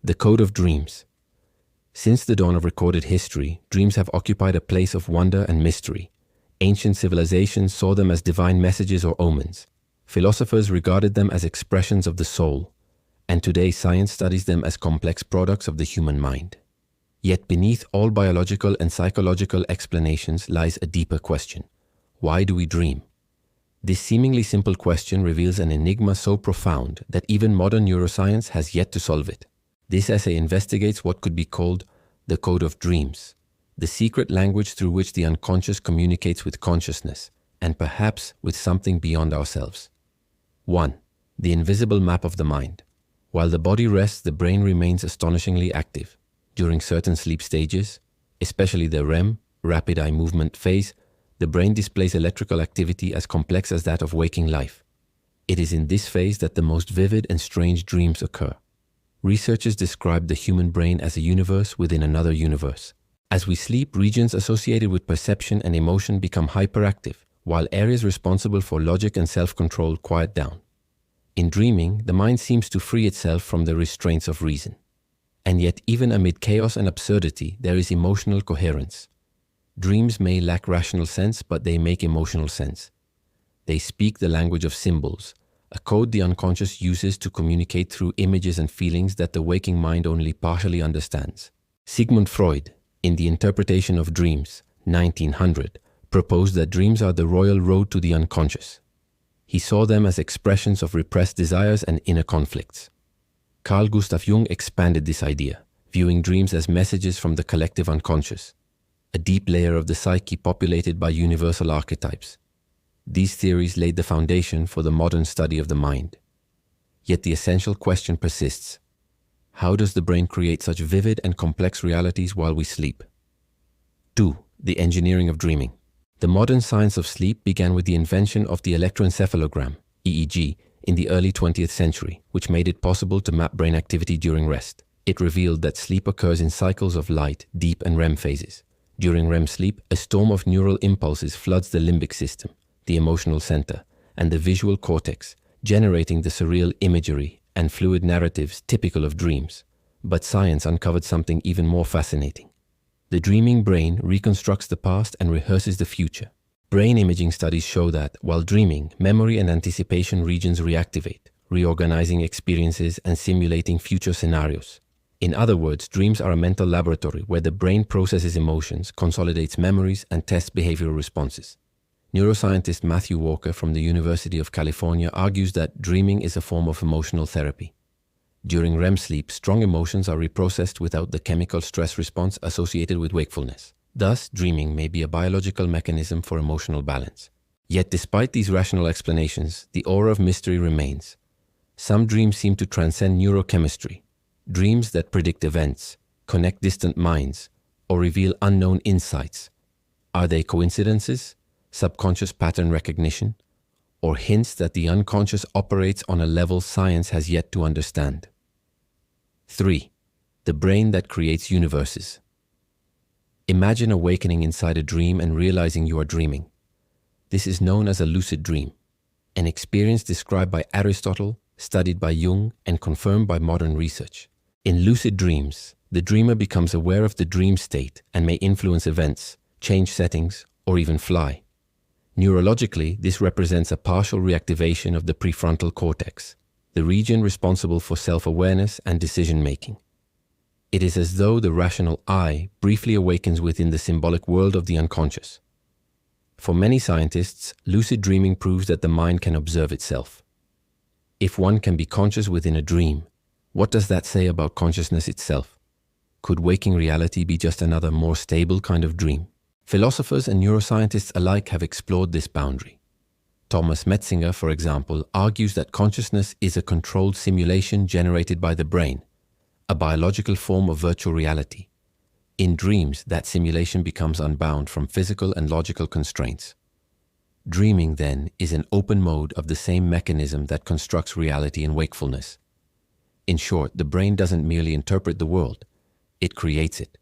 The code of dreams. Since the dawn of recorded history, dreams have occupied a place of wonder and mystery. Ancient civilizations saw them as divine messages or omens. Philosophers regarded them as expressions of the soul, and today science studies them as complex products of the human mind. Yet beneath all biological and psychological explanations lies a deeper question. Why do we dream? This seemingly simple question reveals an enigma so profound that even modern neuroscience has yet to solve it. This essay investigates what could be called the code of dreams, the secret language through which the unconscious communicates with consciousness, and perhaps with something beyond ourselves. 1. The invisible map of the mind. While the body rests, the brain remains astonishingly active. During certain sleep stages, especially the REM, rapid eye movement phase, the brain displays electrical activity as complex as that of waking life. It is in this phase that the most vivid and strange dreams occur. Researchers describe the human brain as a universe within another universe. As we sleep, regions associated with perception and emotion become hyperactive, while areas responsible for logic and self-control quiet down. In dreaming, the mind seems to free itself from the restraints of reason. And yet, even amid chaos and absurdity, there is emotional coherence. Dreams may lack rational sense, but they make emotional sense. They speak the language of symbols, a code the unconscious uses to communicate through images and feelings that the waking mind only partially understands. Sigmund Freud, in The Interpretation of Dreams, 1900, proposed that dreams are the royal road to the unconscious. He saw them as expressions of repressed desires and inner conflicts. Carl Gustav Jung expanded this idea, viewing dreams as messages from the collective unconscious, a deep layer of the psyche populated by universal archetypes. These theories laid the foundation for the modern study of the mind. Yet the essential question persists. How does the brain create such vivid and complex realities while we sleep? 2. The engineering of dreaming. The modern science of sleep began with the invention of the electroencephalogram, EEG, in the early 20th century, which made it possible to map brain activity during rest. It revealed that sleep occurs in cycles of light, deep, and REM phases. During REM sleep, a storm of neural impulses floods the limbic system, the emotional center, and the visual cortex, generating the surreal imagery and fluid narratives typical of dreams. But science uncovered something even more fascinating. The dreaming brain reconstructs the past and rehearses the future. Brain imaging studies show that, while dreaming, memory and anticipation regions reactivate, reorganizing experiences and simulating future scenarios. In other words, dreams are a mental laboratory where the brain processes emotions, consolidates memories, and tests behavioral responses. Neuroscientist Matthew Walker from the University of California argues that dreaming is a form of emotional therapy. During REM sleep, strong emotions are reprocessed without the chemical stress response associated with wakefulness. Thus, dreaming may be a biological mechanism for emotional balance. Yet despite these rational explanations, the aura of mystery remains. Some dreams seem to transcend neurochemistry. Dreams that predict events, connect distant minds, or reveal unknown insights. Are they coincidences, subconscious pattern recognition, or hints that the unconscious operates on a level science has yet to understand? 3. The brain that creates universes. Imagine awakening inside a dream and realizing you are dreaming. This is known as a lucid dream, an experience described by Aristotle, studied by Jung, and confirmed by modern research. In lucid dreams, the dreamer becomes aware of the dream state and may influence events, change settings, or even fly. Neurologically, this represents a partial reactivation of the prefrontal cortex, the region responsible for self-awareness and decision-making. It is as though the rational I briefly awakens within the symbolic world of the unconscious. For many scientists, lucid dreaming proves that the mind can observe itself. If one can be conscious within a dream, what does that say about consciousness itself? Could waking reality be just another more stable kind of dream? Philosophers and neuroscientists alike have explored this boundary. Thomas Metzinger, for example, argues that consciousness is a controlled simulation generated by the brain, a biological form of virtual reality. In dreams, that simulation becomes unbound from physical and logical constraints. Dreaming, then, is an open mode of the same mechanism that constructs reality in wakefulness. In short, the brain doesn't merely interpret the world, it creates it.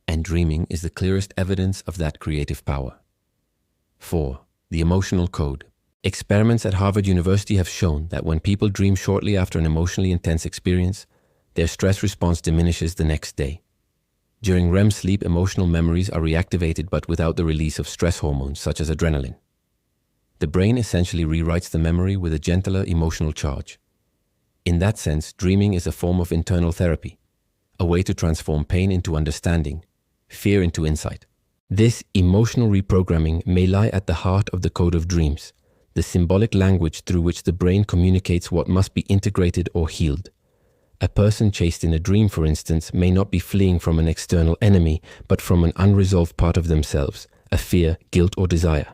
And dreaming is the clearest evidence of that creative power. 4. The emotional code. Experiments at Harvard University have shown that when people dream shortly after an emotionally intense experience, Their stress response diminishes the next day. During REM sleep, emotional memories are reactivated but without the release of stress hormones such as adrenaline. The brain essentially rewrites the memory with a gentler emotional charge. In that sense, dreaming is a form of internal therapy, a way to transform pain into understanding, fear into insight. This emotional reprogramming may lie at the heart of the code of dreams, the symbolic language through which the brain communicates what must be integrated or healed. A person chased in a dream, for instance, may not be fleeing from an external enemy, but from an unresolved part of themselves, a fear, guilt, or desire.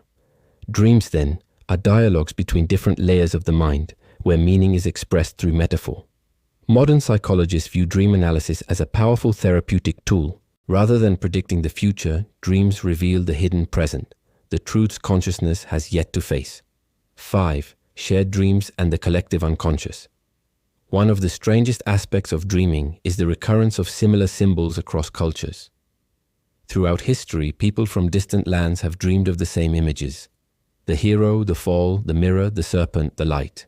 Dreams, then, are dialogues between different layers of the mind, where meaning is expressed through metaphor. Modern psychologists view dream analysis as a powerful therapeutic tool. Rather than predicting the future, dreams reveal the hidden present, the truths consciousness has yet to face. 5. Shared dreams and the collective unconscious. One of the strangest aspects of dreaming is the recurrence of similar symbols across cultures. Throughout history, people from distant lands have dreamed of the same images: the hero, the fall, the mirror, the serpent, the light.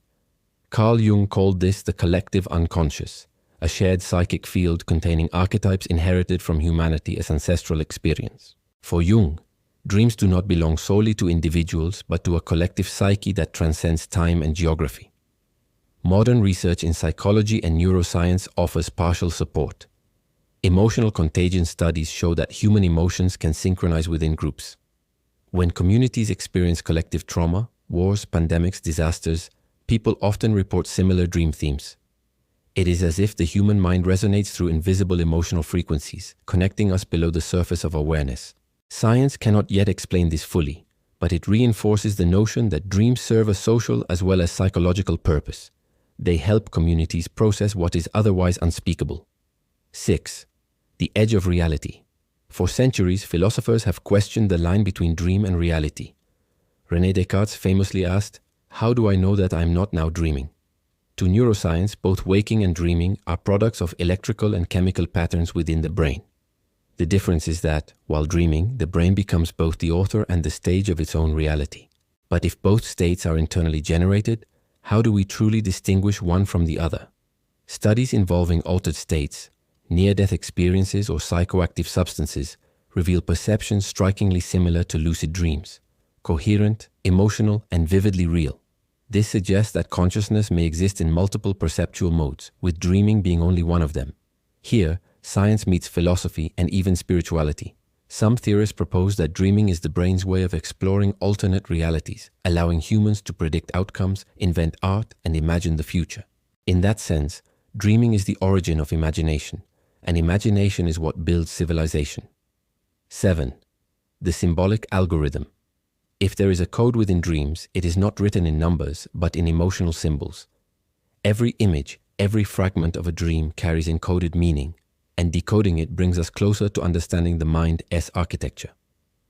Carl Jung called this the collective unconscious, a shared psychic field containing archetypes inherited from humanity as ancestral experience. For Jung, dreams do not belong solely to individuals, but to a collective psyche that transcends time and geography. Modern research in psychology and neuroscience offers partial support. Emotional contagion studies show that human emotions can synchronize within groups. When communities experience collective trauma, wars, pandemics, disasters, people often report similar dream themes. It is as if the human mind resonates through invisible emotional frequencies, connecting us below the surface of awareness. Science cannot yet explain this fully, but it reinforces the notion that dreams serve a social as well as psychological purpose. They help communities process what is otherwise unspeakable. 6. The edge of reality. For centuries, philosophers have questioned the line between dream and reality. René Descartes famously asked, "How do I know that I am not now dreaming?" To neuroscience, both waking and dreaming are products of electrical and chemical patterns within the brain. The difference is that, while dreaming, the brain becomes both the author and the stage of its own reality. But if both states are internally generated, how do we truly distinguish one from the other? Studies involving altered states, near-death experiences, or psychoactive substances reveal perceptions strikingly similar to lucid dreams: coherent, emotional, and vividly real. This suggests that consciousness may exist in multiple perceptual modes, with dreaming being only one of them. Here, science meets philosophy and even spirituality. Some theorists propose that dreaming is the brain's way of exploring alternate realities, allowing humans to predict outcomes, invent art, and imagine the future. In that sense, dreaming is the origin of imagination, and imagination is what builds civilization. 7. The symbolic algorithm. If there is a code within dreams, it is not written in numbers, but in emotional symbols. Every image, every fragment of a dream carries encoded meaning, and decoding it brings us closer to understanding the mind's architecture.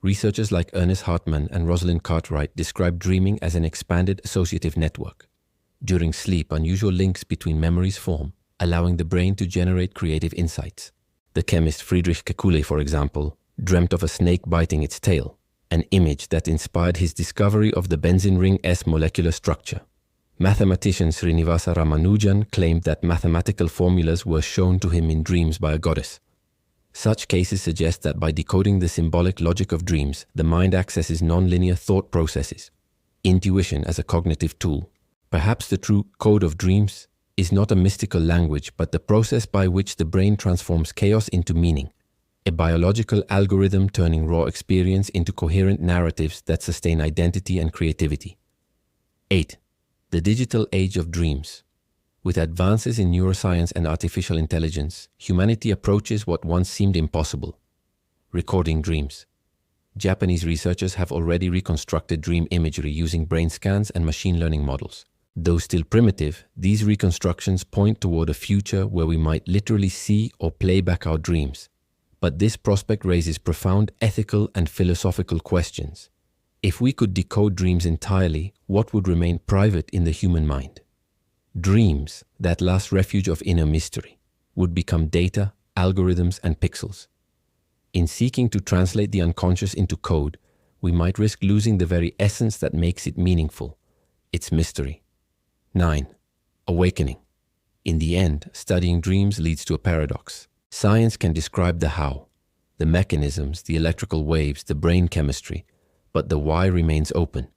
Researchers like Ernest Hartman and Rosalind Cartwright describe dreaming as an expanded associative network. During sleep, unusual links between memories form, allowing the brain to generate creative insights. The chemist Friedrich Kekulé, for example, dreamt of a snake biting its tail, an image that inspired his discovery of the benzene ring's molecular structure. Mathematician Srinivasa Ramanujan claimed that mathematical formulas were shown to him in dreams by a goddess. Such cases suggest that by decoding the symbolic logic of dreams, the mind accesses non-linear thought processes, intuition as a cognitive tool. Perhaps the true code of dreams is not a mystical language, but the process by which the brain transforms chaos into meaning, a biological algorithm turning raw experience into coherent narratives that sustain identity and creativity. 8. The digital age of dreams. With advances in neuroscience and artificial intelligence, humanity approaches what once seemed impossible: recording dreams. Japanese researchers have already reconstructed dream imagery using brain scans and machine learning models. Though still primitive, these reconstructions point toward a future where we might literally see or play back our dreams. But this prospect raises profound ethical and philosophical questions. If we could decode dreams entirely, what would remain private in the human mind? Dreams, that last refuge of inner mystery, would become data, algorithms, and pixels. In seeking to translate the unconscious into code, we might risk losing the very essence that makes it meaningful, its mystery. 9. Awakening. In the end, studying dreams leads to a paradox. Science can describe the how, the mechanisms, the electrical waves, the brain chemistry, but the why remains open.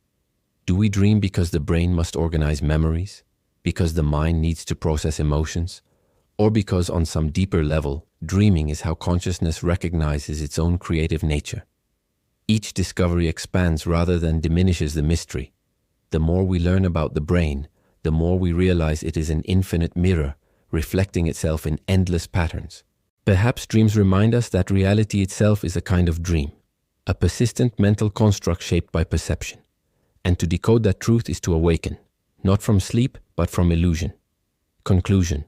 Do we dream because the brain must organize memories, because the mind needs to process emotions, or because on some deeper level, dreaming is how consciousness recognizes its own creative nature? Each discovery expands rather than diminishes the mystery. The more we learn about the brain, the more we realize it is an infinite mirror, reflecting itself in endless patterns. Perhaps dreams remind us that reality itself is a kind of dream, a persistent mental construct shaped by perception. And to decode that truth is to awaken, not from sleep, but from illusion. Conclusion.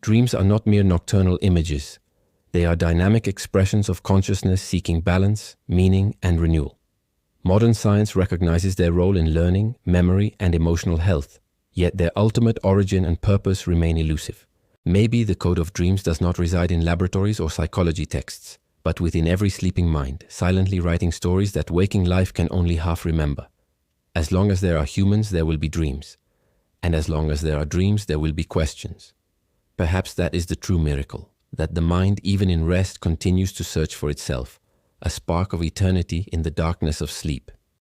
Dreams are not mere nocturnal images. They are dynamic expressions of consciousness seeking balance, meaning, and renewal. Modern science recognizes their role in learning, memory, and emotional health, yet their ultimate origin and purpose remain elusive. Maybe the code of dreams does not reside in laboratories or psychology texts, but within every sleeping mind, silently writing stories that waking life can only half remember. As long as there are humans, there will be dreams. And as long as there are dreams, there will be questions. Perhaps that is the true miracle, that the mind, even in rest, continues to search for itself, a spark of eternity in the darkness of sleep.